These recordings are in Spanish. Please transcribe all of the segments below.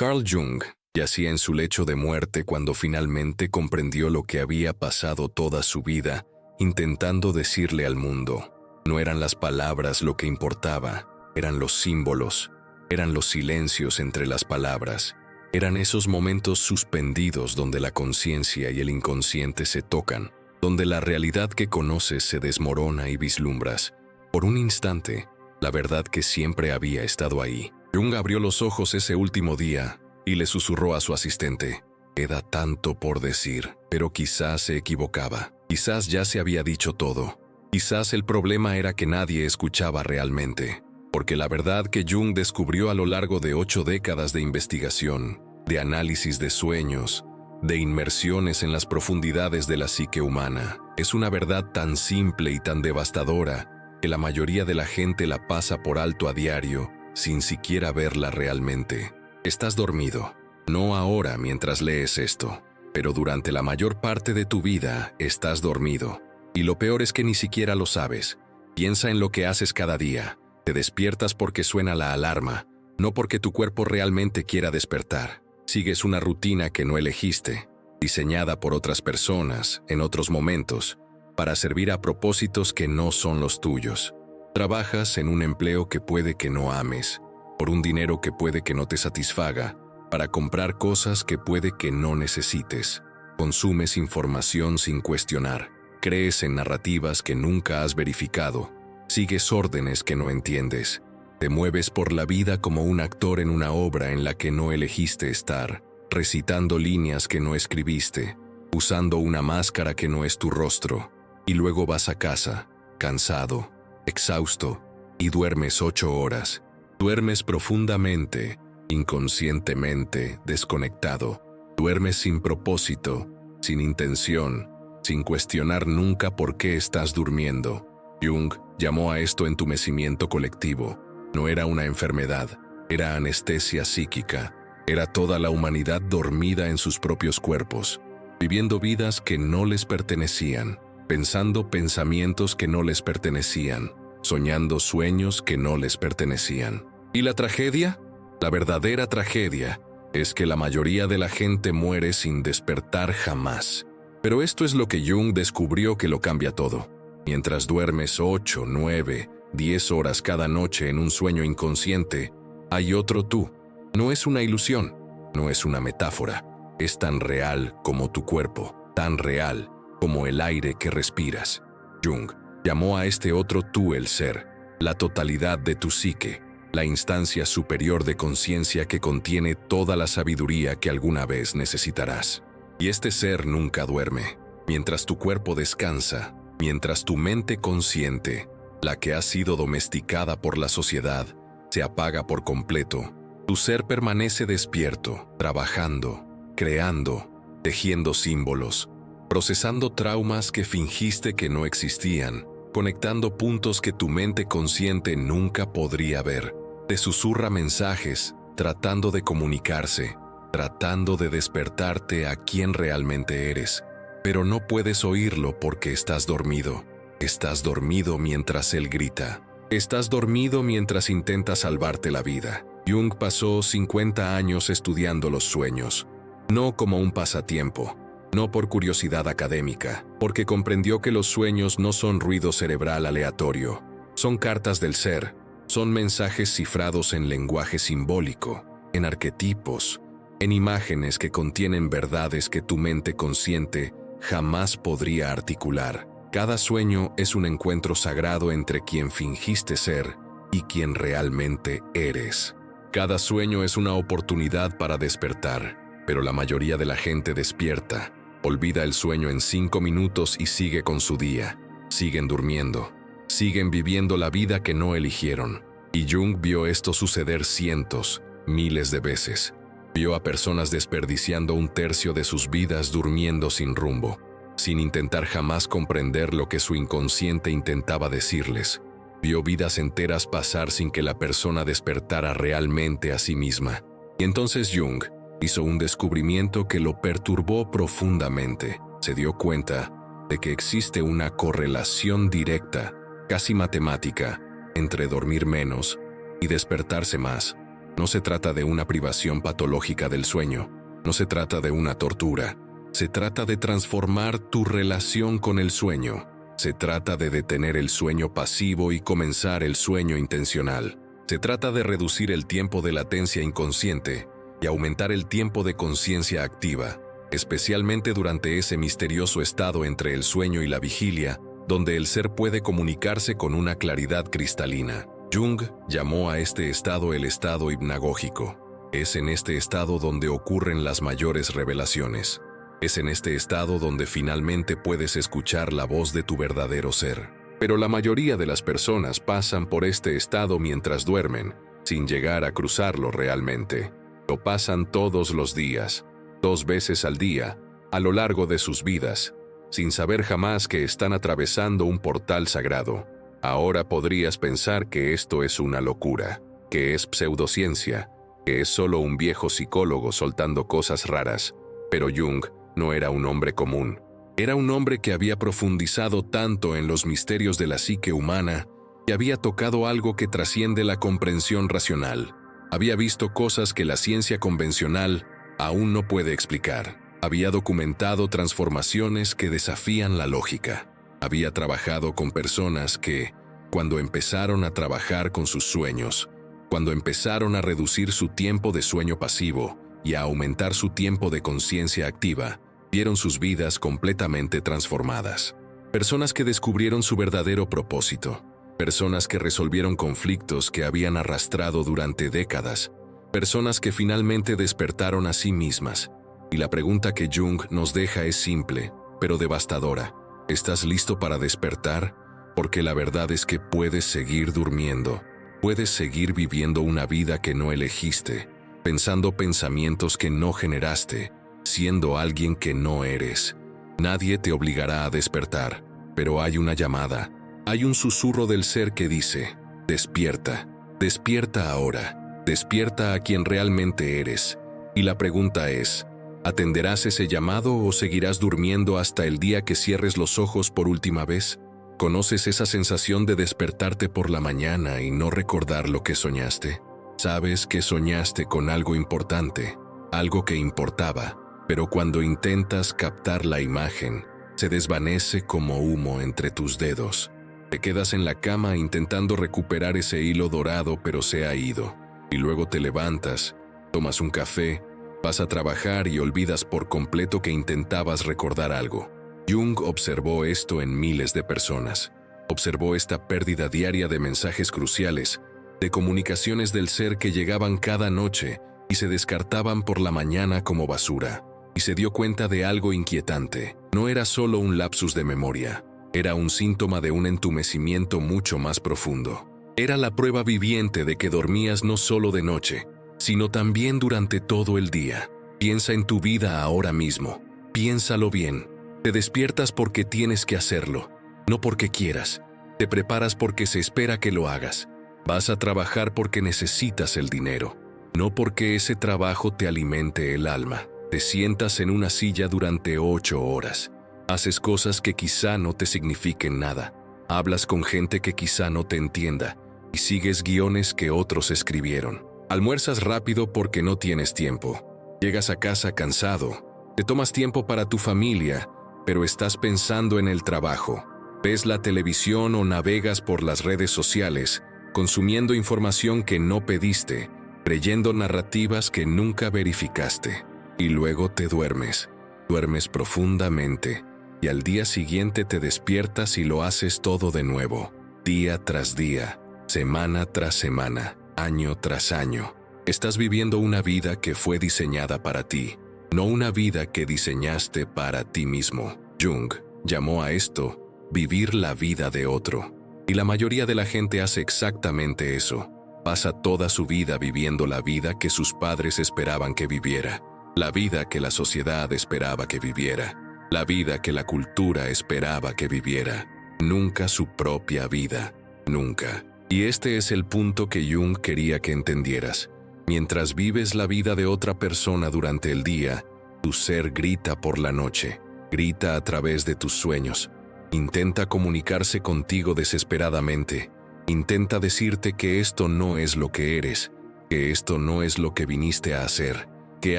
Carl Jung yacía en su lecho de muerte cuando finalmente comprendió lo que había pasado toda su vida, intentando decirle al mundo. No eran las palabras lo que importaba, eran los símbolos, eran los silencios entre las palabras, eran esos momentos suspendidos donde la conciencia y el inconsciente se tocan, donde la realidad que conoces se desmorona y vislumbras, por un instante, la verdad que siempre había estado ahí. Jung abrió los ojos ese último día y le susurró a su asistente: «Queda tanto por decir», pero quizás se equivocaba. Quizás ya se había dicho todo. Quizás el problema era que nadie escuchaba realmente. Porque la verdad que Jung descubrió a lo largo de 8 décadas de investigación, de análisis de sueños, de inmersiones en las profundidades de la psique humana, es una verdad tan simple y tan devastadora que la mayoría de la gente la pasa por alto a diario, sin siquiera verla realmente. Estás dormido. No ahora mientras lees esto, pero durante la mayor parte de tu vida estás dormido. Y lo peor es que ni siquiera lo sabes. Piensa en lo que haces cada día. Te despiertas porque suena la alarma, no porque tu cuerpo realmente quiera despertar. Sigues una rutina que no elegiste, diseñada por otras personas, en otros momentos, para servir a propósitos que no son los tuyos. Trabajas en un empleo que puede que no ames, por un dinero que puede que no te satisfaga, para comprar cosas que puede que no necesites. Consumes información sin cuestionar, crees en narrativas que nunca has verificado, sigues órdenes que no entiendes, te mueves por la vida como un actor en una obra en la que no elegiste estar, recitando líneas que no escribiste, usando una máscara que no es tu rostro, y luego vas a casa, cansado, exhausto, y duermes 8 horas. Duermes profundamente, inconscientemente, desconectado. Duermes sin propósito, sin intención, sin cuestionar nunca por qué estás durmiendo. Jung llamó a esto entumecimiento colectivo. No era una enfermedad, era anestesia psíquica. Era toda la humanidad dormida en sus propios cuerpos, viviendo vidas que no les pertenecían, pensando pensamientos que no les pertenecían, soñando sueños que no les pertenecían. ¿Y la tragedia? La verdadera tragedia es que la mayoría de la gente muere sin despertar jamás. Pero esto es lo que Jung descubrió que lo cambia todo. Mientras duermes 8, 9, 10 horas cada noche en un sueño inconsciente, hay otro tú. No es una ilusión, no es una metáfora. Es tan real como tu cuerpo, tan real como el aire que respiras. Jung llamó a este otro tú el ser, la totalidad de tu psique, la instancia superior de conciencia que contiene toda la sabiduría que alguna vez necesitarás. Y este ser nunca duerme. Mientras tu cuerpo descansa, mientras tu mente consciente, la que ha sido domesticada por la sociedad, se apaga por completo, tu ser permanece despierto, trabajando, creando, tejiendo símbolos, procesando traumas que fingiste que no existían, conectando puntos que tu mente consciente nunca podría ver. Te susurra mensajes, tratando de comunicarse, tratando de despertarte a quien realmente eres. Pero no puedes oírlo porque estás dormido. Estás dormido mientras él grita. Estás dormido mientras intenta salvarte la vida. Jung pasó 50 años estudiando los sueños. No como un pasatiempo, no por curiosidad académica, porque comprendió que los sueños no son ruido cerebral aleatorio. Son cartas del ser, son mensajes cifrados en lenguaje simbólico, en arquetipos, en imágenes que contienen verdades que tu mente consciente jamás podría articular. Cada sueño es un encuentro sagrado entre quien fingiste ser y quien realmente eres. Cada sueño es una oportunidad para despertar, pero la mayoría de la gente despierta, olvida el sueño en 5 minutos y sigue con su día. Siguen durmiendo, siguen viviendo la vida que no eligieron. Y Jung vio esto suceder cientos, miles de veces. Vio a personas desperdiciando 1/3 de sus vidas durmiendo sin rumbo, sin intentar jamás comprender lo que su inconsciente intentaba decirles. Vio vidas enteras pasar sin que la persona despertara realmente a sí misma. Y entonces Jung hizo un descubrimiento que lo perturbó profundamente. Se dio cuenta de que existe una correlación directa, casi matemática, entre dormir menos y despertarse más. No se trata de una privación patológica del sueño, no se trata de una tortura, se trata de transformar tu relación con el sueño. Se trata de detener el sueño pasivo y comenzar el sueño intencional. Se trata de reducir el tiempo de latencia inconsciente y aumentar el tiempo de conciencia activa, especialmente durante ese misterioso estado entre el sueño y la vigilia, donde el ser puede comunicarse con una claridad cristalina. Jung llamó a este estado el estado hipnagógico. Es en este estado donde ocurren las mayores revelaciones. Es en este estado donde finalmente puedes escuchar la voz de tu verdadero ser. Pero la mayoría de las personas pasan por este estado mientras duermen, sin llegar a cruzarlo realmente. Lo pasan todos los días, 2 veces al día, a lo largo de sus vidas, sin saber jamás que están atravesando un portal sagrado. Ahora podrías pensar que esto es una locura, que es pseudociencia, que es solo un viejo psicólogo soltando cosas raras, pero Jung no era un hombre común. Era un hombre que había profundizado tanto en los misterios de la psique humana y había tocado algo que trasciende la comprensión racional. Había visto cosas que la ciencia convencional aún no puede explicar. Había documentado transformaciones que desafían la lógica. Había trabajado con personas que, cuando empezaron a trabajar con sus sueños, cuando empezaron a reducir su tiempo de sueño pasivo y a aumentar su tiempo de conciencia activa, vieron sus vidas completamente transformadas. Personas que descubrieron su verdadero propósito. Personas que resolvieron conflictos que habían arrastrado durante décadas. Personas que finalmente despertaron a sí mismas. Y la pregunta que Jung nos deja es simple, pero devastadora. ¿Estás listo para despertar? Porque la verdad es que puedes seguir durmiendo. Puedes seguir viviendo una vida que no elegiste, pensando pensamientos que no generaste, siendo alguien que no eres. Nadie te obligará a despertar, pero hay una llamada, hay un susurro del ser que dice, despierta, despierta ahora, despierta a quien realmente eres. Y la pregunta es, ¿atenderás ese llamado o seguirás durmiendo hasta el día que cierres los ojos por última vez? ¿Conoces esa sensación de despertarte por la mañana y no recordar lo que soñaste? Sabes que soñaste con algo importante, algo que importaba, pero cuando intentas captar la imagen, se desvanece como humo entre tus dedos. Te quedas en la cama intentando recuperar ese hilo dorado, pero se ha ido. Y luego te levantas, tomas un café, vas a trabajar y olvidas por completo que intentabas recordar algo. Jung observó esto en miles de personas. Observó esta pérdida diaria de mensajes cruciales, de comunicaciones del ser que llegaban cada noche y se descartaban por la mañana como basura. Y se dio cuenta de algo inquietante. No era solo un lapsus de memoria, era un síntoma de un entumecimiento mucho más profundo. Era la prueba viviente de que dormías no solo de noche, sino también durante todo el día. Piensa en tu vida ahora mismo. Piénsalo bien. Te despiertas porque tienes que hacerlo, no porque quieras. Te preparas porque se espera que lo hagas. Vas a trabajar porque necesitas el dinero, no porque ese trabajo te alimente el alma. Te sientas en una silla durante 8 horas. Haces cosas que quizá no te signifiquen nada. Hablas con gente que quizá no te entienda y sigues guiones que otros escribieron. Almuerzas rápido porque no tienes tiempo. Llegas a casa cansado. Te tomas tiempo para tu familia, pero estás pensando en el trabajo. Ves la televisión o navegas por las redes sociales, consumiendo información que no pediste, creyendo narrativas que nunca verificaste. Y luego te duermes. Duermes profundamente, y al día siguiente te despiertas y lo haces todo de nuevo, día tras día, semana tras semana, año tras año. Estás viviendo una vida que fue diseñada para ti, no una vida que diseñaste para ti mismo. Jung llamó a esto vivir la vida de otro. Y la mayoría de la gente hace exactamente eso. Pasa toda su vida viviendo la vida que sus padres esperaban que viviera, la vida que la sociedad esperaba que viviera, la vida que la cultura esperaba que viviera. Nunca su propia vida, nunca. Y este es el punto que Jung quería que entendieras. Mientras vives la vida de otra persona durante el día, tu ser grita por la noche, grita a través de tus sueños. Intenta comunicarse contigo desesperadamente. Intenta decirte que esto no es lo que eres, que esto no es lo que viniste a hacer, que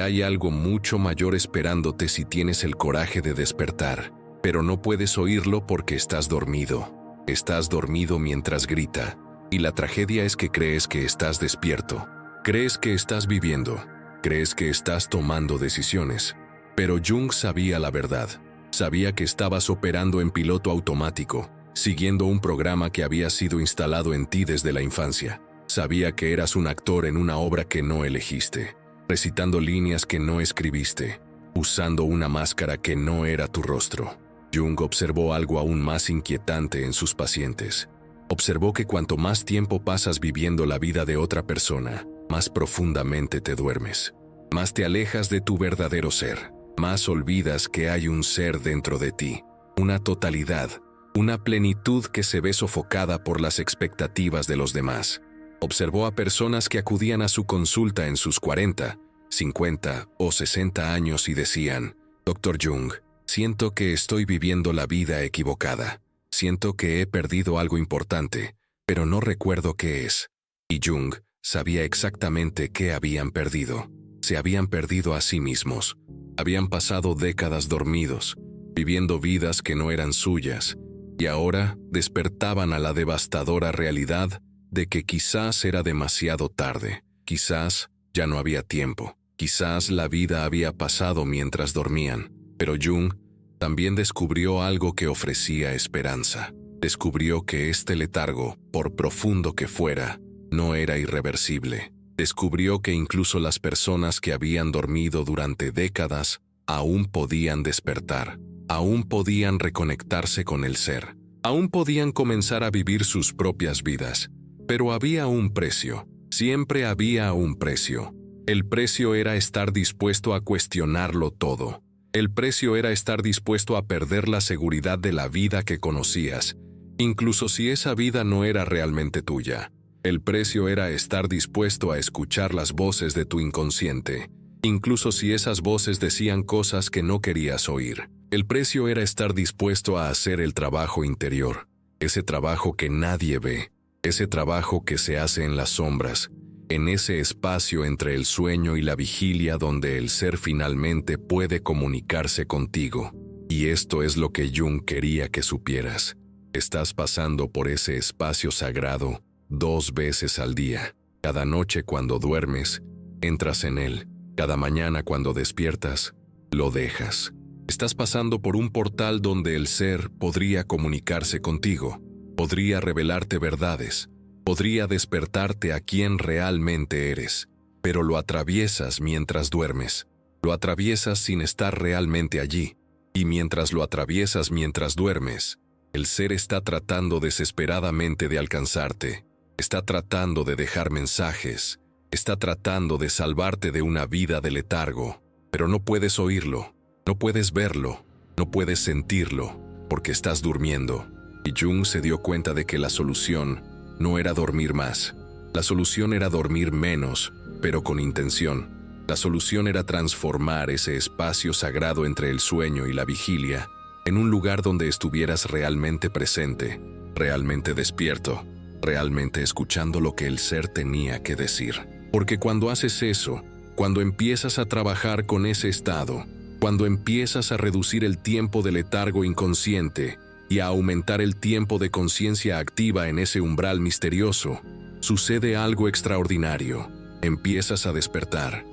hay algo mucho mayor esperándote si tienes el coraje de despertar, pero no puedes oírlo porque estás dormido. Estás dormido mientras grita, y la tragedia es que crees que estás despierto, crees que estás viviendo, crees que estás tomando decisiones. Pero Jung sabía la verdad, sabía que estabas operando en piloto automático, siguiendo un programa que había sido instalado en ti desde la infancia. Sabía que eras un actor en una obra que no elegiste, recitando líneas que no escribiste, usando una máscara que no era tu rostro. Jung observó algo aún más inquietante en sus pacientes. Observó que cuanto más tiempo pasas viviendo la vida de otra persona, más profundamente te duermes, más te alejas de tu verdadero ser, más olvidas que hay un ser dentro de ti, una totalidad, una plenitud que se ve sofocada por las expectativas de los demás. Observó a personas que acudían a su consulta en sus 40, 50 o 60 años y decían: «Dr. Jung, siento que estoy viviendo la vida equivocada. Siento que he perdido algo importante, pero no recuerdo qué es». Y Jung sabía exactamente qué habían perdido. Se habían perdido a sí mismos. Habían pasado décadas dormidos, viviendo vidas que no eran suyas, y ahora despertaban a la devastadora realidad de que quizás era demasiado tarde, quizás ya no había tiempo, quizás la vida había pasado mientras dormían. Pero Jung también descubrió algo que ofrecía esperanza. Descubrió que este letargo, por profundo que fuera, no era irreversible. Descubrió que incluso las personas que habían dormido durante décadas aún podían despertar, aún podían reconectarse con el ser, aún podían comenzar a vivir sus propias vidas. Pero había un precio, siempre había un precio. El precio era estar dispuesto a cuestionarlo todo. El precio era estar dispuesto a perder la seguridad de la vida que conocías, incluso si esa vida no era realmente tuya. El precio era estar dispuesto a escuchar las voces de tu inconsciente, incluso si esas voces decían cosas que no querías oír. El precio era estar dispuesto a hacer el trabajo interior, ese trabajo que nadie ve, ese trabajo que se hace en las sombras, en ese espacio entre el sueño y la vigilia donde el ser finalmente puede comunicarse contigo. Y esto es lo que Jung quería que supieras. Estás pasando por ese espacio sagrado 2 veces al día. Cada noche cuando duermes, entras en él. Cada mañana cuando despiertas, lo dejas. Estás pasando por un portal donde el ser podría comunicarse contigo, podría revelarte verdades, podría despertarte a quien realmente eres, pero lo atraviesas mientras duermes. Lo atraviesas sin estar realmente allí, y mientras lo atraviesas mientras duermes, el ser está tratando desesperadamente de alcanzarte, está tratando de dejar mensajes, está tratando de salvarte de una vida de letargo, pero no puedes oírlo, no puedes verlo, no puedes sentirlo, porque estás durmiendo. Y Jung se dio cuenta de que la solución no era dormir más. La solución era dormir menos, pero con intención. La solución era transformar ese espacio sagrado entre el sueño y la vigilia en un lugar donde estuvieras realmente presente, realmente despierto, realmente escuchando lo que el ser tenía que decir. Porque cuando haces eso, cuando empiezas a trabajar con ese estado, cuando empiezas a reducir el tiempo de letargo inconsciente y a aumentar el tiempo de conciencia activa en ese umbral misterioso, sucede algo extraordinario. Empiezas a despertar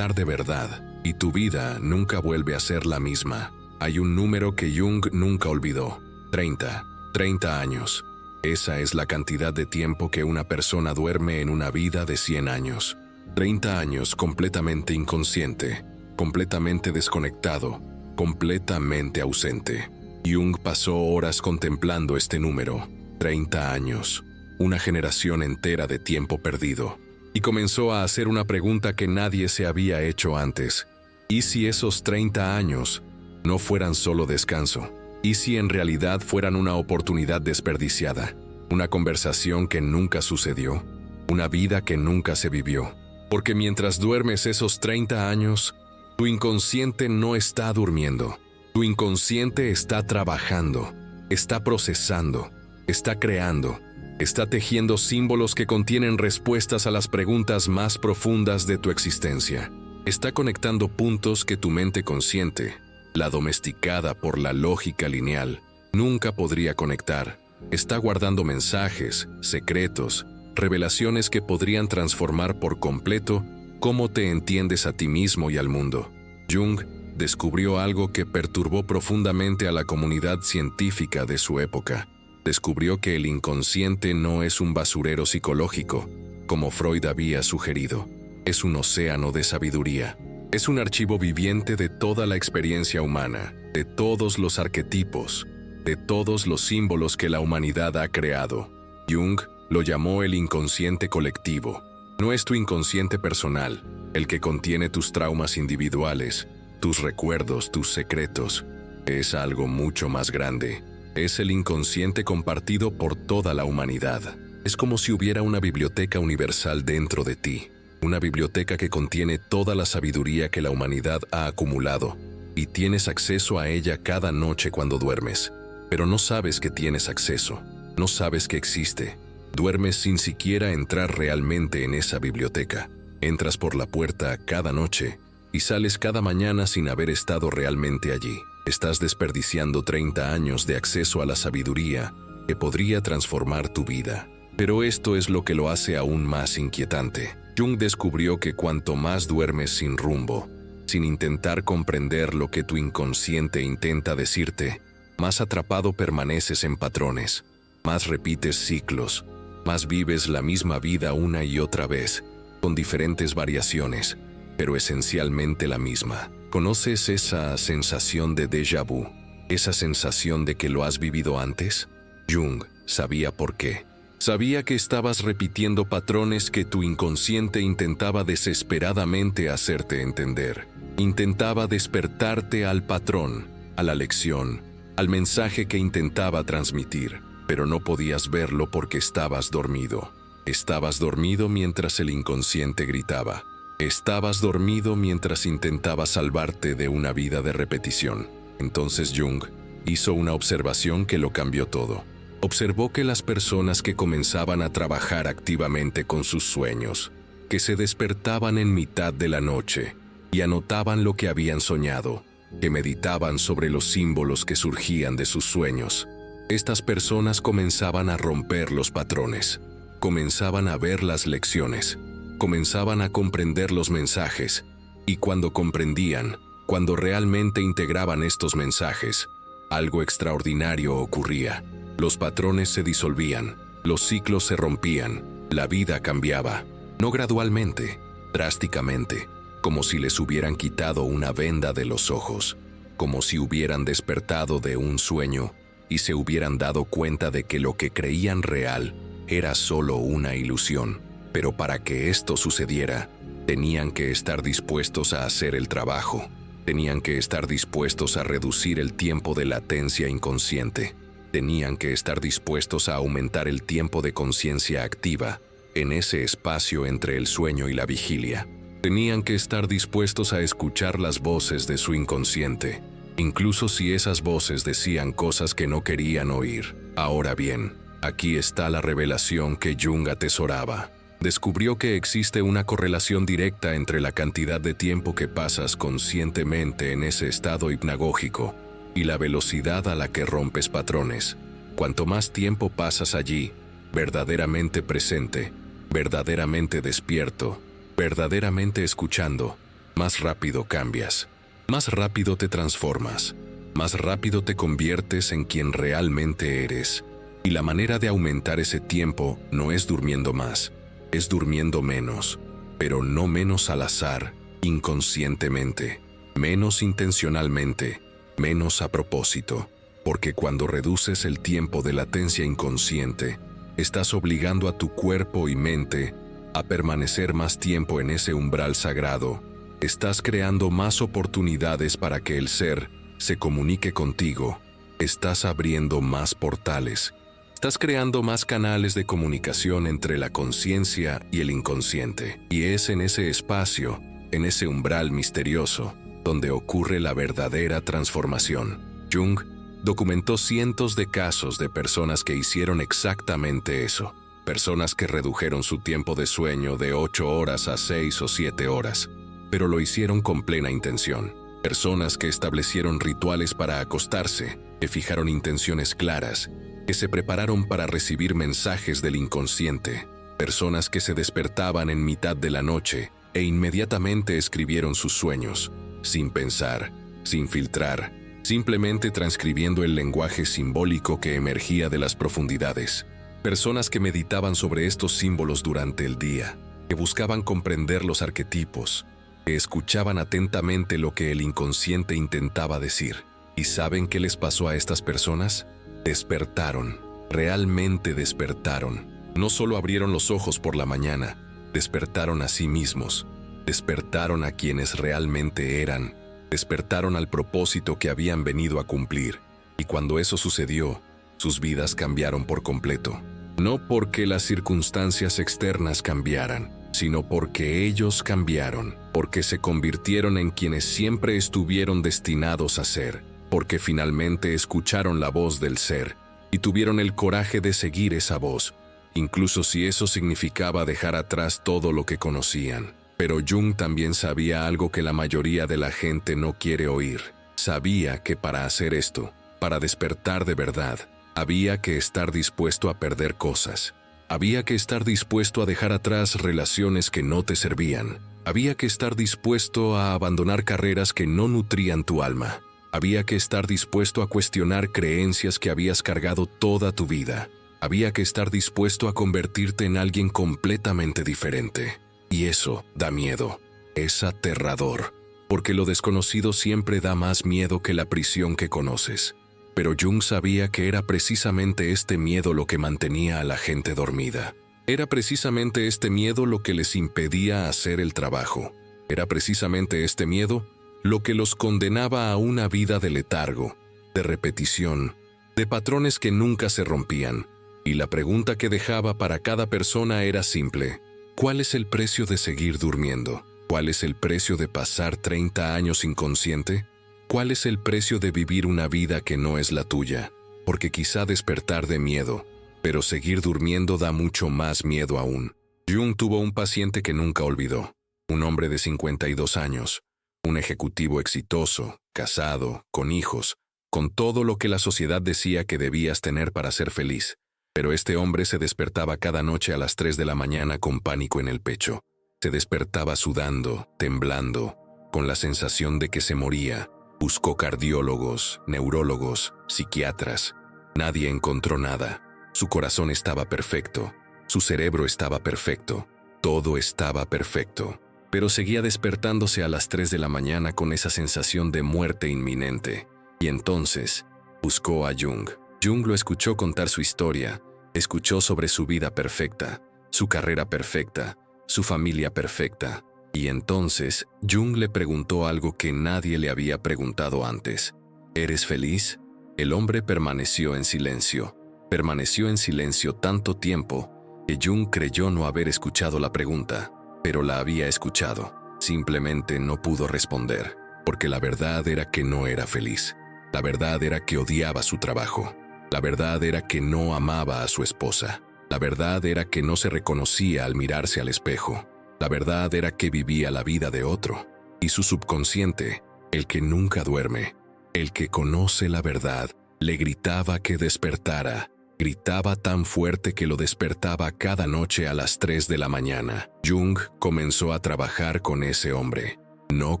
de verdad, y tu vida nunca vuelve a ser la misma. Hay un número que Jung nunca olvidó: 30 años. Esa es la cantidad de tiempo que una persona duerme en una vida de 100 años. 30 años completamente inconsciente, completamente desconectado, completamente ausente. Jung pasó horas contemplando este número, 30 años, una generación entera de tiempo perdido, y comenzó a hacer una pregunta que nadie se había hecho antes. ¿Y si esos 30 años no fueran solo descanso? ¿Y si en realidad fueran una oportunidad desperdiciada? Una conversación que nunca sucedió, una vida que nunca se vivió. Porque mientras duermes esos 30 años, tu inconsciente no está durmiendo. Tu inconsciente está trabajando, está procesando, está creando, Está tejiendo símbolos que contienen respuestas a las preguntas más profundas de tu existencia. Está conectando puntos que tu mente consciente, la domesticada por la lógica lineal, nunca podría conectar. Está guardando mensajes, secretos, revelaciones que podrían transformar por completo cómo te entiendes a ti mismo y al mundo. Jung descubrió algo que perturbó profundamente a la comunidad científica de su época. Descubrió que el inconsciente no es un basurero psicológico, como Freud había sugerido. Es un océano de sabiduría. Es un archivo viviente de toda la experiencia humana, de todos los arquetipos, de todos los símbolos que la humanidad ha creado. Jung lo llamó el inconsciente colectivo. No es tu inconsciente personal, el que contiene tus traumas individuales, tus recuerdos, tus secretos. Es algo mucho más grande. Es el inconsciente compartido por toda la humanidad. Es como si hubiera una biblioteca universal dentro de ti. Una biblioteca que contiene toda la sabiduría que la humanidad ha acumulado, y tienes acceso a ella cada noche cuando duermes. Pero no sabes que tienes acceso, no sabes que existe. Duermes sin siquiera entrar realmente en esa biblioteca. Entras por la puerta cada noche y sales cada mañana sin haber estado realmente allí. Estás desperdiciando 30 años de acceso a la sabiduría que podría transformar tu vida. Pero esto es lo que lo hace aún más inquietante. Jung descubrió que cuanto más duermes sin rumbo, sin intentar comprender lo que tu inconsciente intenta decirte, más atrapado permaneces en patrones, más repites ciclos, más vives la misma vida una y otra vez, con diferentes variaciones, pero esencialmente la misma. ¿Conoces esa sensación de déjà vu? ¿Esa sensación de que lo has vivido antes? Jung sabía por qué. Sabía que estabas repitiendo patrones que tu inconsciente intentaba desesperadamente hacerte entender. Intentaba despertarte al patrón, a la lección, al mensaje que intentaba transmitir, pero no podías verlo porque estabas dormido. Estabas dormido mientras el inconsciente gritaba. Estabas dormido mientras intentaba salvarte de una vida de repetición. Entonces Jung hizo una observación que lo cambió todo. Observó que las personas que comenzaban a trabajar activamente con sus sueños, que se despertaban en mitad de la noche y anotaban lo que habían soñado, que meditaban sobre los símbolos que surgían de sus sueños, estas personas comenzaban a romper los patrones, comenzaban a ver las lecciones, comenzaban a comprender los mensajes, y cuando comprendían, cuando realmente integraban estos mensajes, algo extraordinario ocurría. Los patrones se disolvían, los ciclos se rompían, la vida cambiaba, no gradualmente, drásticamente, como si les hubieran quitado una venda de los ojos, como si hubieran despertado de un sueño y se hubieran dado cuenta de que lo que creían real era solo una ilusión. Pero para que esto sucediera, tenían que estar dispuestos a hacer el trabajo, tenían que estar dispuestos a reducir el tiempo de latencia inconsciente. Tenían que estar dispuestos a aumentar el tiempo de conciencia activa en ese espacio entre el sueño y la vigilia. Tenían que estar dispuestos a escuchar las voces de su inconsciente, incluso si esas voces decían cosas que no querían oír. Ahora bien, aquí está la revelación que Jung atesoraba. Descubrió que existe una correlación directa entre la cantidad de tiempo que pasas conscientemente en ese estado hipnagógico y la velocidad a la que rompes patrones. Cuanto más tiempo pasas allí, verdaderamente presente, verdaderamente despierto, verdaderamente escuchando, más rápido cambias, más rápido te transformas, más rápido te conviertes en quien realmente eres. Y la manera de aumentar ese tiempo no es durmiendo más, es durmiendo menos, pero no menos al azar, inconscientemente, menos intencionalmente, menos a propósito, porque cuando reduces el tiempo de latencia inconsciente, estás obligando a tu cuerpo y mente a permanecer más tiempo en ese umbral sagrado, estás creando más oportunidades para que el ser se comunique contigo, estás abriendo más portales, estás creando más canales de comunicación entre la conciencia y el inconsciente, y es en ese espacio, en ese umbral misterioso, donde ocurre la verdadera transformación. Jung Documentó cientos de casos de personas que hicieron exactamente eso. Personas que redujeron su tiempo de sueño de 8 horas a 6 o 7 horas, pero lo hicieron con plena intención. Personas que establecieron rituales para acostarse, que fijaron intenciones claras, que se prepararon para recibir mensajes del inconsciente. Personas que se despertaban en mitad de la noche e inmediatamente escribieron sus sueños, sin pensar, sin filtrar, simplemente transcribiendo el lenguaje simbólico que emergía de las profundidades. Personas que meditaban sobre estos símbolos durante el día, que buscaban comprender los arquetipos, que escuchaban atentamente lo que el inconsciente intentaba decir. ¿Y saben qué les pasó a estas personas? Despertaron, realmente despertaron. No solo abrieron los ojos por la mañana, despertaron a sí mismos, despertaron a quienes realmente eran, despertaron al propósito que habían venido a cumplir. Y cuando eso sucedió, sus vidas cambiaron por completo. No porque las circunstancias externas cambiaran, sino porque ellos cambiaron, porque se convirtieron en quienes siempre estuvieron destinados a ser, porque finalmente escucharon la voz del ser y tuvieron el coraje de seguir esa voz, incluso si eso significaba dejar atrás todo lo que conocían. Pero Jung también sabía algo que la mayoría de la gente no quiere oír. Sabía que para hacer esto, para despertar de verdad, había que estar dispuesto a perder cosas. Había que estar dispuesto a dejar atrás relaciones que no te servían. Había que estar dispuesto a abandonar carreras que no nutrían tu alma. Había que estar dispuesto a cuestionar creencias que habías cargado toda tu vida. Había que estar dispuesto a convertirte en alguien completamente diferente. Y eso da miedo. Es aterrador. Porque lo desconocido siempre da más miedo que la prisión que conoces. Pero Jung sabía que era precisamente este miedo lo que mantenía a la gente dormida. Era precisamente este miedo lo que les impedía hacer el trabajo. Era precisamente este miedo lo que los condenaba a una vida de letargo, de repetición, de patrones que nunca se rompían. Y la pregunta que dejaba para cada persona era simple: ¿cuál es el precio de seguir durmiendo? ¿Cuál es el precio de pasar 30 años inconsciente? ¿Cuál es el precio de vivir una vida que no es la tuya? Porque quizá despertar de miedo, pero seguir durmiendo da mucho más miedo aún. Jung tuvo un paciente que nunca olvidó. Un hombre de 52 años, un ejecutivo exitoso, casado, con hijos, con todo lo que la sociedad decía que debías tener para ser feliz. Pero este hombre se despertaba cada noche a las 3 de la mañana con pánico en el pecho. Se despertaba sudando, temblando, con la sensación de que se moría. Buscó cardiólogos, neurólogos, psiquiatras. Nadie encontró nada. Su corazón estaba perfecto. Su cerebro estaba perfecto. Todo estaba perfecto. Pero seguía despertándose a las 3 de la mañana con esa sensación de muerte inminente. Y entonces buscó a Jung. Jung lo escuchó contar su historia. Escuchó sobre su vida perfecta, su carrera perfecta, su familia perfecta. Y entonces, Jung le preguntó algo que nadie le había preguntado antes. ¿Eres feliz? El hombre permaneció en silencio. Permaneció en silencio tanto tiempo que Jung creyó no haber escuchado la pregunta, pero la había escuchado. Simplemente no pudo responder, porque la verdad era que no era feliz. La verdad era que odiaba su trabajo. La verdad era que no amaba a su esposa. La verdad era que no se reconocía al mirarse al espejo. La verdad era que vivía la vida de otro. Y su subconsciente, el que nunca duerme, el que conoce la verdad, le gritaba que despertara. Gritaba tan fuerte que lo despertaba cada noche a las 3 de la mañana. Jung comenzó a trabajar con ese hombre. No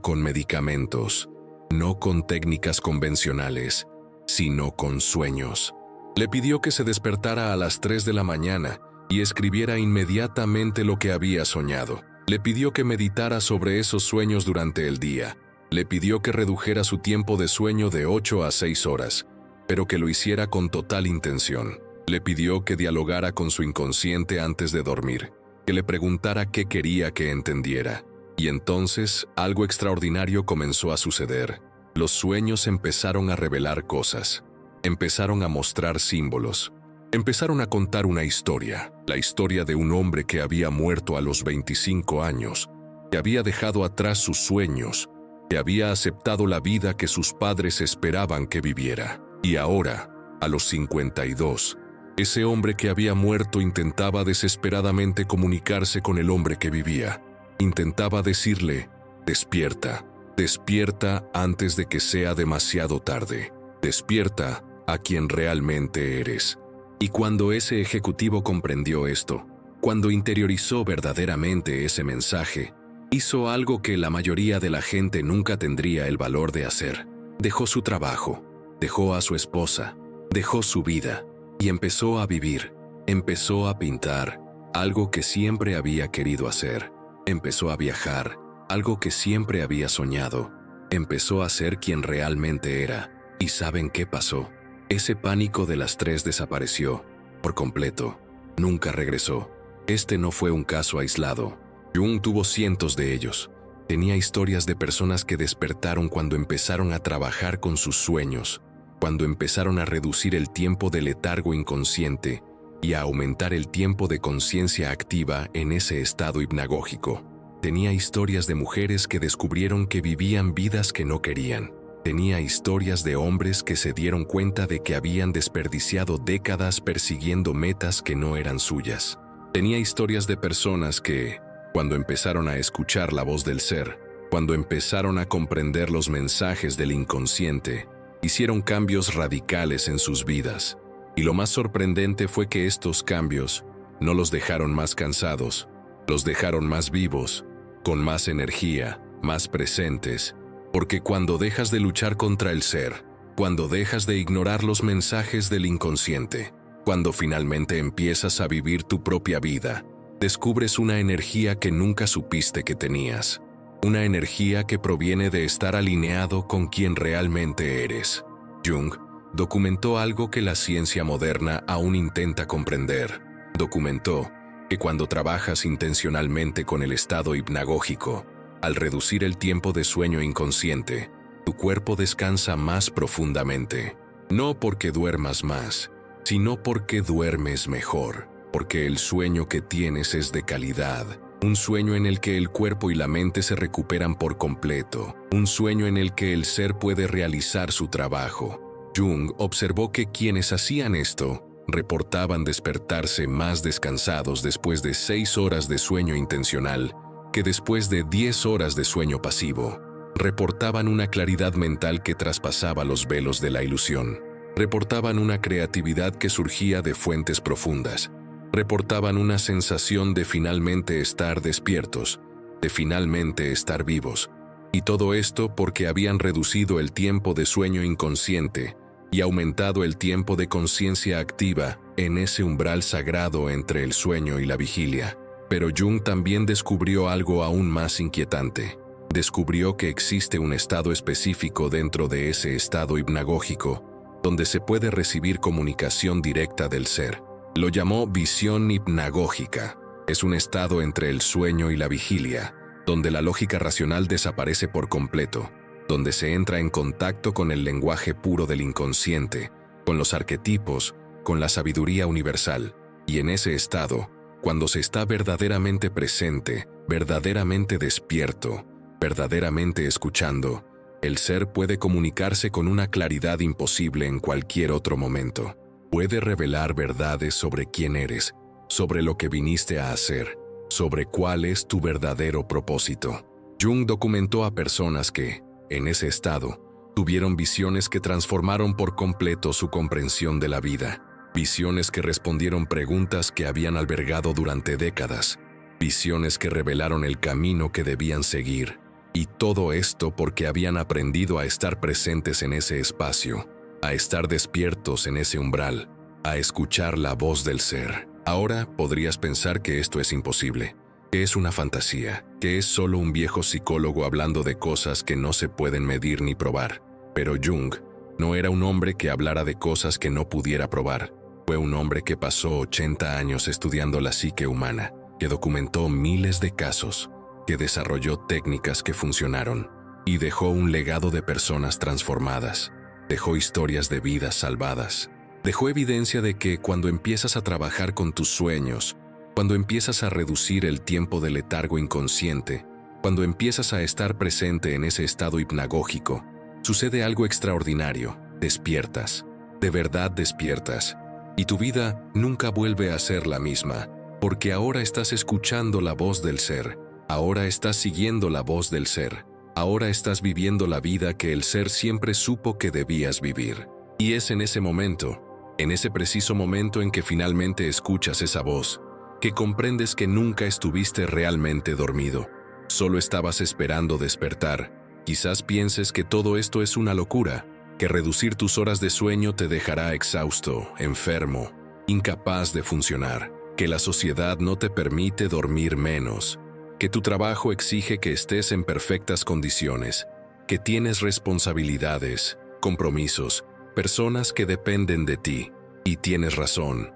con medicamentos, no con técnicas convencionales, sino con sueños. Le pidió que se despertara a las 3 de la mañana y escribiera inmediatamente lo que había soñado. Le pidió que meditara sobre esos sueños durante el día. Le pidió que redujera su tiempo de sueño de 8 a 6 horas, pero que lo hiciera con total intención. Le pidió que dialogara con su inconsciente antes de dormir, que le preguntara qué quería que entendiera. Y entonces, algo extraordinario comenzó a suceder. Los sueños empezaron a revelar cosas. Empezaron a mostrar símbolos. Empezaron a contar una historia, la historia de un hombre que había muerto a los 25 años, que había dejado atrás sus sueños, que había aceptado la vida que sus padres esperaban que viviera. Y ahora, a los 52, ese hombre que había muerto intentaba desesperadamente comunicarse con el hombre que vivía. Intentaba decirle: despierta, despierta antes de que sea demasiado tarde. Despierta a quien realmente eres. Y cuando ese ejecutivo comprendió esto, cuando interiorizó verdaderamente ese mensaje, hizo algo que la mayoría de la gente nunca tendría el valor de hacer. Dejó su trabajo, dejó a su esposa, dejó su vida y empezó a vivir. Empezó a pintar, algo que siempre había querido hacer. Empezó a viajar, algo que siempre había soñado. Empezó a ser quien realmente era. ¿Y saben qué pasó? Ese pánico de las 3 desapareció por completo. Nunca regresó. Este no fue un caso aislado. Jung tuvo cientos de ellos. Tenía historias de personas que despertaron cuando empezaron a trabajar con sus sueños, cuando empezaron a reducir el tiempo de letargo inconsciente y a aumentar el tiempo de conciencia activa en ese estado hipnagógico. Tenía historias de mujeres que descubrieron que vivían vidas que no querían. Tenía historias de hombres que se dieron cuenta de que habían desperdiciado décadas persiguiendo metas que no eran suyas. Tenía historias de personas que, cuando empezaron a escuchar la voz del ser, cuando empezaron a comprender los mensajes del inconsciente, hicieron cambios radicales en sus vidas. Y lo más sorprendente fue que estos cambios no los dejaron más cansados, los dejaron más vivos, con más energía, más presentes. Porque cuando dejas de luchar contra el ser, cuando dejas de ignorar los mensajes del inconsciente, cuando finalmente empiezas a vivir tu propia vida, descubres una energía que nunca supiste que tenías. Una energía que proviene de estar alineado con quien realmente eres. Jung documentó algo que la ciencia moderna aún intenta comprender. Documentó que cuando trabajas intencionalmente con el estado hipnagógico, al reducir el tiempo de sueño inconsciente, tu cuerpo descansa más profundamente. No porque duermas más, sino porque duermes mejor. Porque el sueño que tienes es de calidad. Un sueño en el que el cuerpo y la mente se recuperan por completo. Un sueño en el que el ser puede realizar su trabajo. Jung observó que quienes hacían esto reportaban despertarse más descansados después de 6 horas de sueño intencional que después de 10 horas de sueño pasivo. Reportaban una claridad mental que traspasaba los velos de la ilusión. Reportaban una creatividad que surgía de fuentes profundas. Reportaban una sensación de finalmente estar despiertos, de finalmente estar vivos. Y todo esto porque habían reducido el tiempo de sueño inconsciente y aumentado el tiempo de conciencia activa en ese umbral sagrado entre el sueño y la vigilia. Pero Jung también descubrió algo aún más inquietante. Descubrió que existe un estado específico dentro de ese estado hipnagógico, donde se puede recibir comunicación directa del ser. Lo llamó visión hipnagógica. Es un estado entre el sueño y la vigilia, donde la lógica racional desaparece por completo, donde se entra en contacto con el lenguaje puro del inconsciente, con los arquetipos, con la sabiduría universal. Y en ese estado, cuando se está verdaderamente presente, verdaderamente despierto, verdaderamente escuchando, el ser puede comunicarse con una claridad imposible en cualquier otro momento. Puede revelar verdades sobre quién eres, sobre lo que viniste a hacer, sobre cuál es tu verdadero propósito. Jung documentó a personas que, en ese estado, tuvieron visiones que transformaron por completo su comprensión de la vida. Visiones que respondieron preguntas que habían albergado durante décadas. Visiones que revelaron el camino que debían seguir. Y todo esto porque habían aprendido a estar presentes en ese espacio, a estar despiertos en ese umbral, a escuchar la voz del ser. Ahora podrías pensar que esto es imposible, que es una fantasía, que es solo un viejo psicólogo hablando de cosas que no se pueden medir ni probar. Pero Jung no era un hombre que hablara de cosas que no pudiera probar. Fue un hombre que pasó 80 años estudiando la psique humana, que documentó miles de casos, que desarrolló técnicas que funcionaron y dejó un legado de personas transformadas. Dejó historias de vidas salvadas. Dejó evidencia de que cuando empiezas a trabajar con tus sueños, cuando empiezas a reducir el tiempo de letargo inconsciente, cuando empiezas a estar presente en ese estado hipnagógico, sucede algo extraordinario. Despiertas. de verdad despiertas. Y tu vida nunca vuelve a ser la misma, porque ahora estás escuchando la voz del ser, ahora estás siguiendo la voz del ser, ahora estás viviendo la vida que el ser siempre supo que debías vivir. Y es en ese momento, en ese preciso momento en que finalmente escuchas esa voz, que comprendes que nunca estuviste realmente dormido. Solo estabas esperando despertar. Quizás pienses que todo esto es una locura, que reducir tus horas de sueño te dejará exhausto, enfermo, incapaz de funcionar, que la sociedad no te permite dormir menos, que tu trabajo exige que estés en perfectas condiciones, que tienes responsabilidades, compromisos, personas que dependen de ti. Y tienes razón.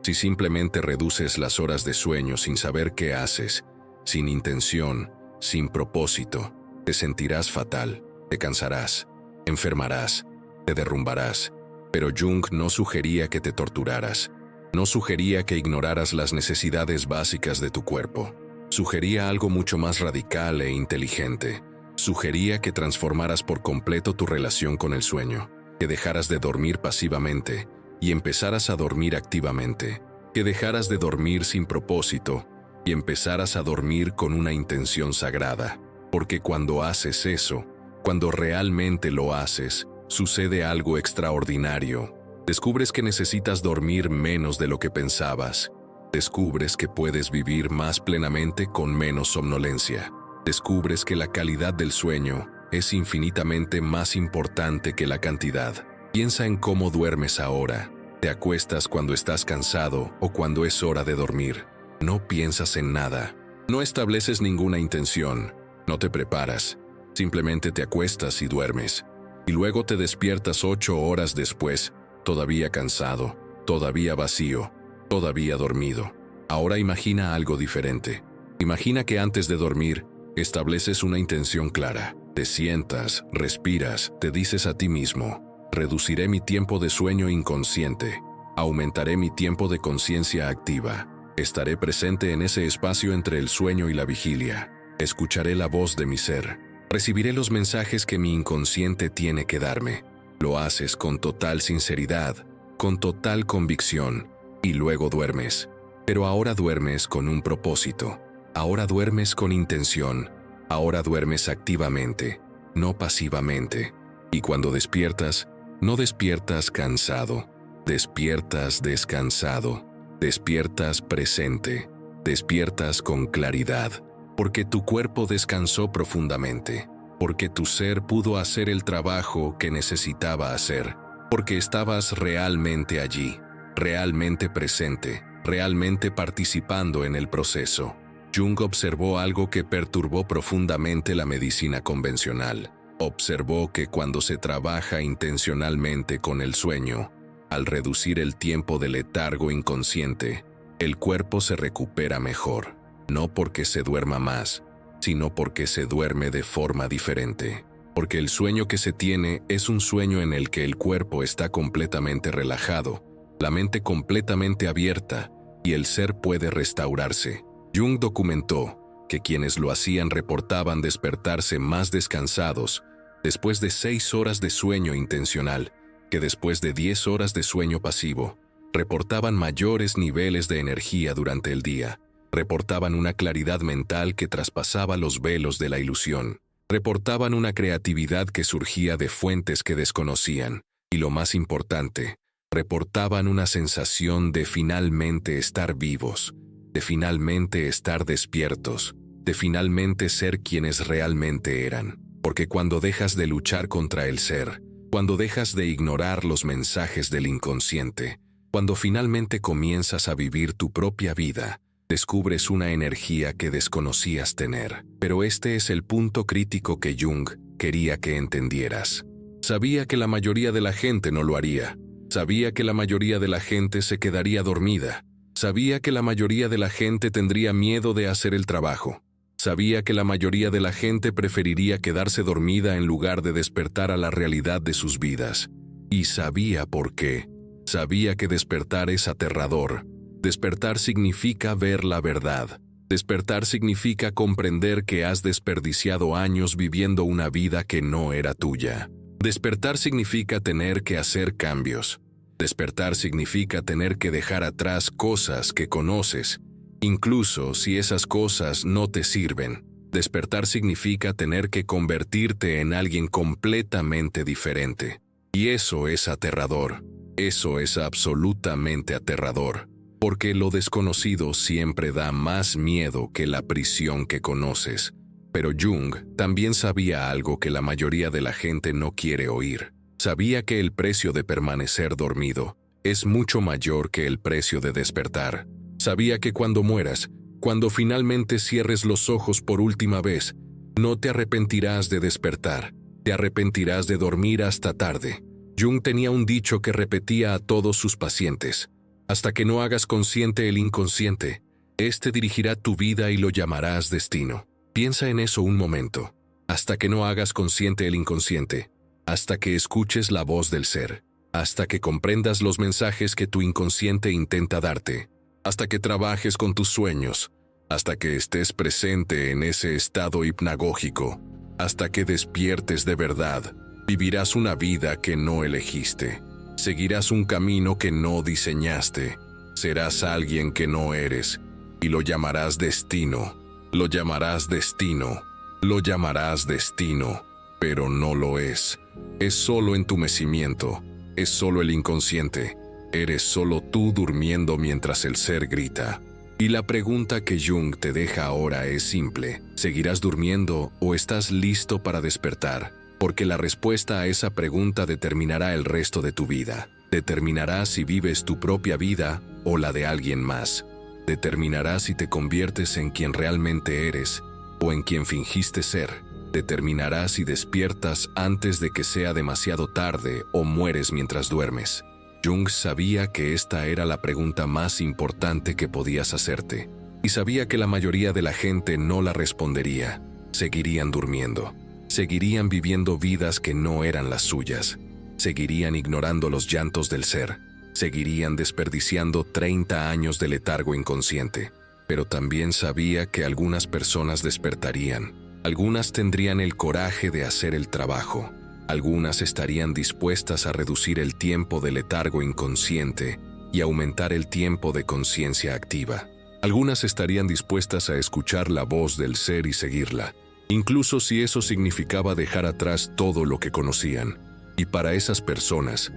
Si simplemente reduces las horas de sueño sin saber qué haces, sin intención, sin propósito, te sentirás fatal, te cansarás, enfermarás, te derrumbarás. Pero Jung no sugería que te torturaras, no sugería que ignoraras las necesidades básicas de tu cuerpo. Sugería algo mucho más radical e inteligente. Sugería que transformaras por completo tu relación con el sueño, que dejaras de dormir pasivamente y empezaras a dormir activamente, que dejaras de dormir sin propósito y empezaras a dormir con una intención sagrada, porque cuando haces eso, cuando realmente lo haces, sucede algo extraordinario. Descubres que necesitas dormir menos de lo que pensabas. Descubres que puedes vivir más plenamente con menos somnolencia. Descubres que la calidad del sueño es infinitamente más importante que la cantidad. Piensa en cómo duermes ahora. Te acuestas cuando estás cansado o cuando es hora de dormir. No piensas en nada. No estableces ninguna intención. No te preparas. Simplemente te acuestas y duermes. Y luego te despiertas 8 horas después, todavía cansado, todavía vacío, todavía dormido. Ahora imagina algo diferente. Imagina que antes de dormir, estableces una intención clara. Te sientas, respiras, te dices a ti mismo: reduciré mi tiempo de sueño inconsciente, aumentaré mi tiempo de conciencia activa, estaré presente en ese espacio entre el sueño y la vigilia, escucharé la voz de mi ser, recibiré los mensajes que mi inconsciente tiene que darme. Lo haces con total sinceridad, con total convicción, y luego duermes. Pero ahora duermes con un propósito, ahora duermes con intención, ahora duermes activamente, no pasivamente. Y cuando despiertas, no despiertas cansado, despiertas descansado, despiertas presente, despiertas con claridad, porque tu cuerpo descansó profundamente, porque tu ser pudo hacer el trabajo que necesitaba hacer, porque estabas realmente allí, realmente presente, realmente participando en el proceso. Jung observó algo que perturbó profundamente la medicina convencional. Observó que cuando se trabaja intencionalmente con el sueño, al reducir el tiempo de letargo inconsciente, el cuerpo se recupera mejor, no porque se duerma más, sino porque se duerme de forma diferente. Porque el sueño que se tiene es un sueño en el que el cuerpo está completamente relajado, la mente completamente abierta y el ser puede restaurarse. Jung documentó que quienes lo hacían reportaban despertarse más descansados después de 6 horas de sueño intencional que después de 10 horas de sueño pasivo. Reportaban mayores niveles de energía durante el día. Reportaban una claridad mental que traspasaba los velos de la ilusión. Reportaban una creatividad que surgía de fuentes que desconocían. Y lo más importante, reportaban una sensación de finalmente estar vivos, de finalmente estar despiertos, de finalmente ser quienes realmente eran. Porque cuando dejas de luchar contra el ser, cuando dejas de ignorar los mensajes del inconsciente, cuando finalmente comienzas a vivir tu propia vida, descubres una energía que desconocías tener. Pero este es el punto crítico que Jung quería que entendieras. Sabía que la mayoría de la gente no lo haría. Sabía que la mayoría de la gente se quedaría dormida. Sabía que la mayoría de la gente tendría miedo de hacer el trabajo. Sabía que la mayoría de la gente preferiría quedarse dormida en lugar de despertar a la realidad de sus vidas. Y sabía por qué. Sabía que despertar es aterrador. Despertar significa ver la verdad. Despertar significa comprender que has desperdiciado años viviendo una vida que no era tuya. Despertar significa tener que hacer cambios. Despertar significa tener que dejar atrás cosas que conoces, incluso si esas cosas no te sirven. Despertar significa tener que convertirte en alguien completamente diferente. Y eso es aterrador. Eso es absolutamente aterrador. Porque lo desconocido siempre da más miedo que la prisión que conoces. Pero Jung también sabía algo que la mayoría de la gente no quiere oír. Sabía que el precio de permanecer dormido es mucho mayor que el precio de despertar. Sabía que cuando mueras, cuando finalmente cierres los ojos por última vez, no te arrepentirás de despertar, te arrepentirás de dormir hasta tarde. Jung tenía un dicho que repetía a todos sus pacientes: hasta que no hagas consciente el inconsciente, este dirigirá tu vida y lo llamarás destino. Piensa en eso un momento. Hasta que no hagas consciente el inconsciente, hasta que escuches la voz del ser, hasta que comprendas los mensajes que tu inconsciente intenta darte, hasta que trabajes con tus sueños, hasta que estés presente en ese estado hipnagógico, hasta que despiertes de verdad, vivirás una vida que no elegiste, seguirás un camino que no diseñaste, serás alguien que no eres, y lo llamarás destino, lo llamarás destino, lo llamarás destino, pero no lo es. Es solo entumecimiento, es solo el inconsciente, eres solo tú durmiendo mientras el ser grita. Y la pregunta que Jung te deja ahora es simple: ¿seguirás durmiendo o estás listo para despertar? Porque la respuesta a esa pregunta determinará el resto de tu vida. Determinará si vives tu propia vida o la de alguien más. Determinará si te conviertes en quien realmente eres o en quien fingiste ser. Determinará si despiertas antes de que sea demasiado tarde o mueres mientras duermes. Jung sabía que esta era la pregunta más importante que podías hacerte, y sabía que la mayoría de la gente no la respondería. Seguirían durmiendo, seguirían viviendo vidas que no eran las suyas, seguirían ignorando los llantos del ser, seguirían desperdiciando 30 años de letargo inconsciente. Pero también sabía que algunas personas despertarían, algunas tendrían el coraje de hacer el trabajo. Algunas estarían dispuestas a reducir el tiempo de letargo inconsciente y aumentar el tiempo de conciencia activa. Algunas estarían dispuestas a escuchar la voz del ser y seguirla, incluso si eso significaba dejar atrás todo lo que conocían. Y para esas personas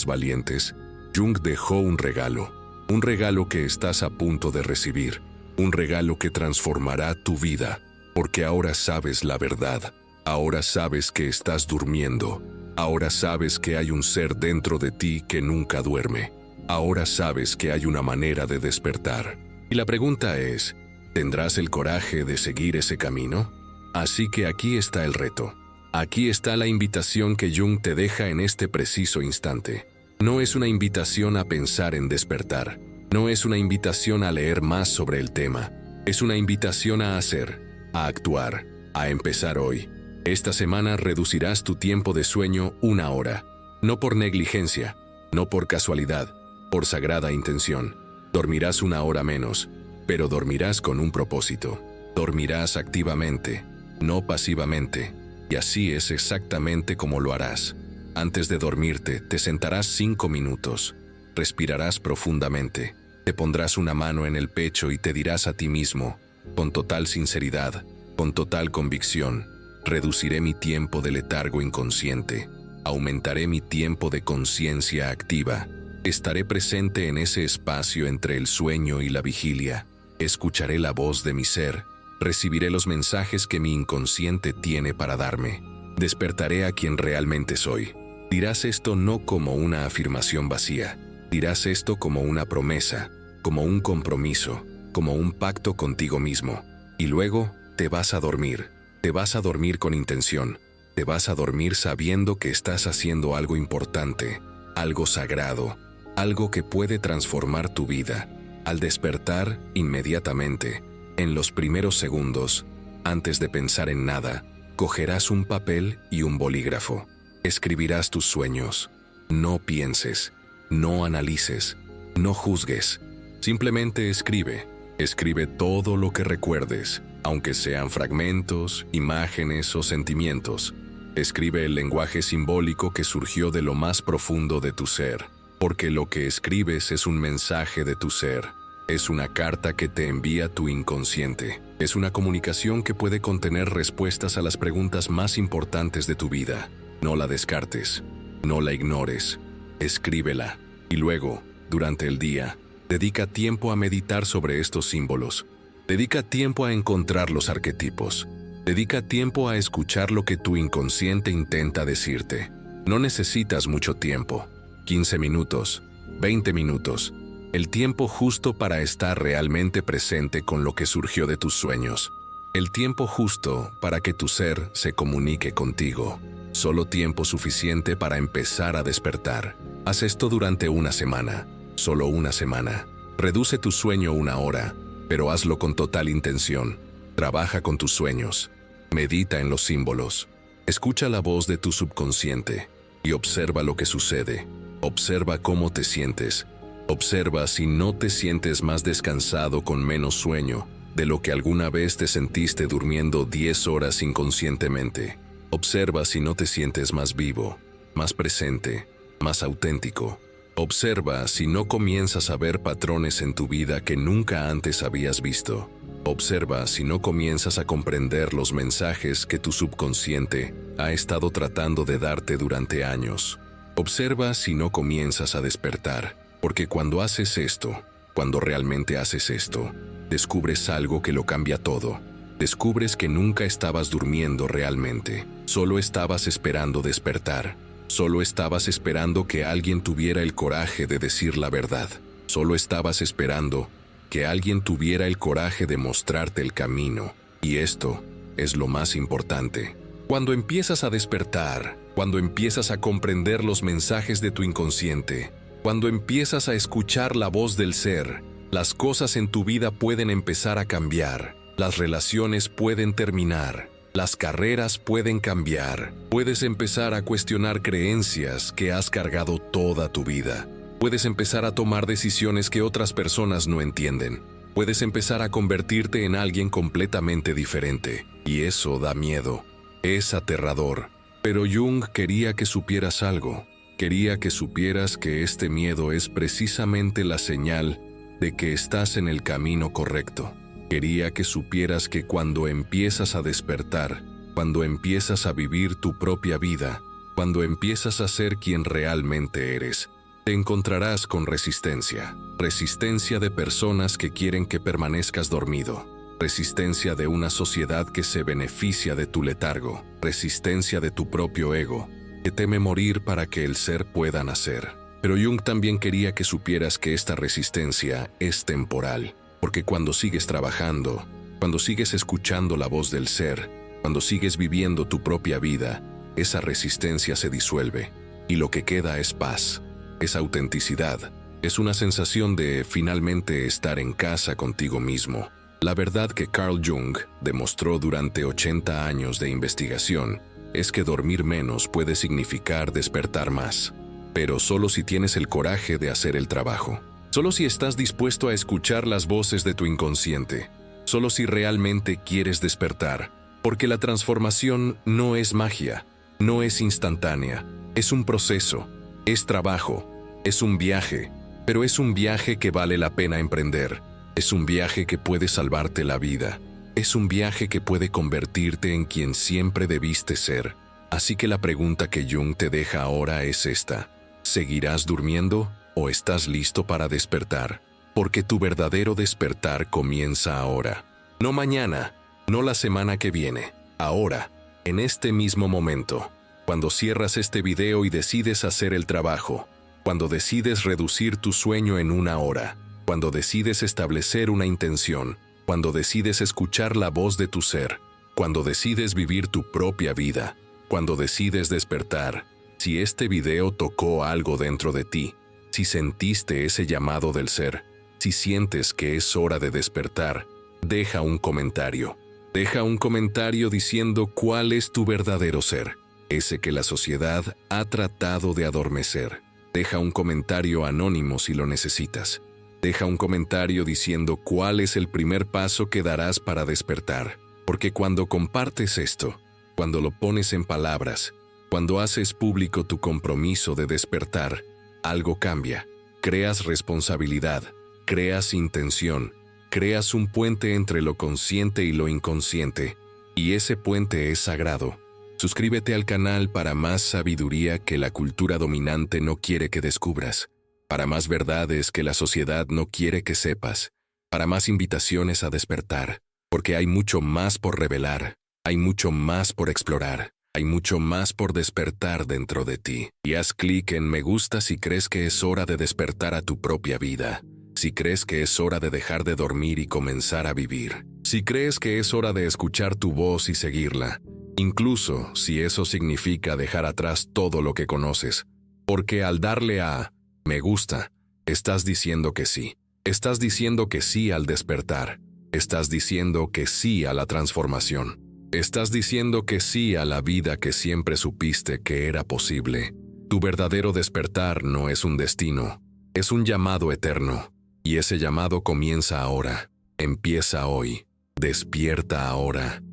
valientes, Jung dejó un regalo que estás a punto de recibir, un regalo que transformará tu vida, porque ahora sabes la verdad. Ahora sabes que estás durmiendo. Ahora sabes que hay un ser dentro de ti que nunca duerme. Ahora sabes que hay una manera de despertar. Y la pregunta es, ¿tendrás el coraje de seguir ese camino? Así que aquí está el reto. Aquí está la invitación que Jung te deja en este preciso instante. No es una invitación a pensar en despertar. No es una invitación a leer más sobre el tema. Es una invitación a hacer, a actuar, a empezar hoy. Esta semana reducirás tu tiempo de sueño 1 hora, no por negligencia, no por casualidad, por sagrada intención. Dormirás 1 hora menos, pero dormirás con un propósito. Dormirás activamente, no pasivamente, y así es exactamente como lo harás. Antes de dormirte, te sentarás 5 minutos, respirarás profundamente, te pondrás una mano en el pecho y te dirás a ti mismo, con total sinceridad, con total convicción: reduciré mi tiempo de letargo inconsciente, aumentaré mi tiempo de conciencia activa, estaré presente en ese espacio entre el sueño y la vigilia, escucharé la voz de mi ser, recibiré los mensajes que mi inconsciente tiene para darme, despertaré a quien realmente soy. Dirás esto no como una afirmación vacía, dirás esto como una promesa, como un compromiso, como un pacto contigo mismo, y luego te vas a dormir. Te vas a dormir con intención, te vas a dormir sabiendo que estás haciendo algo importante, algo sagrado, algo que puede transformar tu vida. Al despertar, inmediatamente, en los primeros segundos, antes de pensar en nada, cogerás un papel y un bolígrafo. Escribirás tus sueños. No pienses, no analices, no juzgues. Simplemente escribe. Escribe todo lo que recuerdes, aunque sean fragmentos, imágenes o sentimientos. Escribe el lenguaje simbólico que surgió de lo más profundo de tu ser, porque lo que escribes es un mensaje de tu ser. Es una carta que te envía tu inconsciente. Es una comunicación que puede contener respuestas a las preguntas más importantes de tu vida. No la descartes, no la ignores. Escríbela. Y luego, durante el día, dedica tiempo a meditar sobre estos símbolos. Dedica tiempo a encontrar los arquetipos. Dedica tiempo a escuchar lo que tu inconsciente intenta decirte. No necesitas mucho tiempo. 15 minutos, 20 minutos. El tiempo justo para estar realmente presente con lo que surgió de tus sueños. El tiempo justo para que tu ser se comunique contigo. Solo tiempo suficiente para empezar a despertar. Haz esto durante una semana. Solo una semana. Reduce tu sueño 1 hora, pero hazlo con total intención. Trabaja con tus sueños. Medita en los símbolos. Escucha la voz de tu subconsciente y observa lo que sucede. Observa cómo te sientes. Observa si no te sientes más descansado con menos sueño de lo que alguna vez te sentiste durmiendo 10 horas inconscientemente. Observa si no te sientes más vivo, más presente, más auténtico. Observa si no comienzas a ver patrones en tu vida que nunca antes habías visto. Observa si no comienzas a comprender los mensajes que tu subconsciente ha estado tratando de darte durante años. Observa si no comienzas a despertar, porque cuando haces esto, cuando realmente haces esto, descubres algo que lo cambia todo. Descubres que nunca estabas durmiendo realmente, solo estabas esperando despertar. Solo estabas esperando que alguien tuviera el coraje de decir la verdad. Solo estabas esperando que alguien tuviera el coraje de mostrarte el camino. Y esto es lo más importante. Cuando empiezas a despertar, cuando empiezas a comprender los mensajes de tu inconsciente, cuando empiezas a escuchar la voz del ser, las cosas en tu vida pueden empezar a cambiar. Las relaciones pueden terminar. Las carreras pueden cambiar. Puedes empezar a cuestionar creencias que has cargado toda tu vida. Puedes empezar a tomar decisiones que otras personas no entienden. Puedes empezar a convertirte en alguien completamente diferente. Y eso da miedo. Es aterrador. Pero Jung quería que supieras algo. Quería que supieras que este miedo es precisamente la señal de que estás en el camino correcto. Quería que supieras que cuando empiezas a despertar, cuando empiezas a vivir tu propia vida, cuando empiezas a ser quien realmente eres, te encontrarás con resistencia. Resistencia de personas que quieren que permanezcas dormido. Resistencia de una sociedad que se beneficia de tu letargo. Resistencia de tu propio ego, que teme morir para que el ser pueda nacer. Pero Jung también quería que supieras que esta resistencia es temporal. Porque cuando sigues trabajando, cuando sigues escuchando la voz del ser, cuando sigues viviendo tu propia vida, esa resistencia se disuelve y lo que queda es paz, es autenticidad, es una sensación de finalmente estar en casa contigo mismo. La verdad que Carl Jung demostró durante 80 años de investigación es que dormir menos puede significar despertar más, pero solo si tienes el coraje de hacer el trabajo. Solo si estás dispuesto a escuchar las voces de tu inconsciente. Solo si realmente quieres despertar. Porque la transformación no es magia, no es instantánea. Es un proceso, es trabajo, es un viaje. Pero es un viaje que vale la pena emprender. Es un viaje que puede salvarte la vida. Es un viaje que puede convertirte en quien siempre debiste ser. Así que la pregunta que Jung te deja ahora es esta. ¿Seguirás durmiendo? ¿O estás listo para despertar? Porque tu verdadero despertar comienza ahora. No mañana, no la semana que viene. Ahora, en este mismo momento. Cuando cierras este video y decides hacer el trabajo. Cuando decides reducir tu sueño en 1 hora. Cuando decides establecer una intención. Cuando decides escuchar la voz de tu ser. Cuando decides vivir tu propia vida. Cuando decides despertar. Si este video tocó algo dentro de ti, si sentiste ese llamado del ser, si sientes que es hora de despertar, deja un comentario. Deja un comentario diciendo cuál es tu verdadero ser, ese que la sociedad ha tratado de adormecer. Deja un comentario anónimo si lo necesitas. Deja un comentario diciendo cuál es el primer paso que darás para despertar. Porque cuando compartes esto, cuando lo pones en palabras, cuando haces público tu compromiso de despertar, algo cambia. Creas responsabilidad, creas intención, creas un puente entre lo consciente y lo inconsciente, y ese puente es sagrado. Suscríbete al canal para más sabiduría que la cultura dominante no quiere que descubras, para más verdades que la sociedad no quiere que sepas, para más invitaciones a despertar, porque hay mucho más por revelar, hay mucho más por explorar, hay mucho más por despertar dentro de ti. Y haz clic en me gusta si crees que es hora de despertar a tu propia vida, si crees que es hora de dejar de dormir y comenzar a vivir, si crees que es hora de escuchar tu voz y seguirla, incluso si eso significa dejar atrás todo lo que conoces, porque al darle a me gusta, estás diciendo que sí. Estás diciendo que sí al despertar. Estás diciendo que sí a la transformación. Estás diciendo que sí a la vida que siempre supiste que era posible. Tu verdadero despertar no es un destino, es un llamado eterno. Y ese llamado comienza ahora. Empieza hoy. Despierta ahora.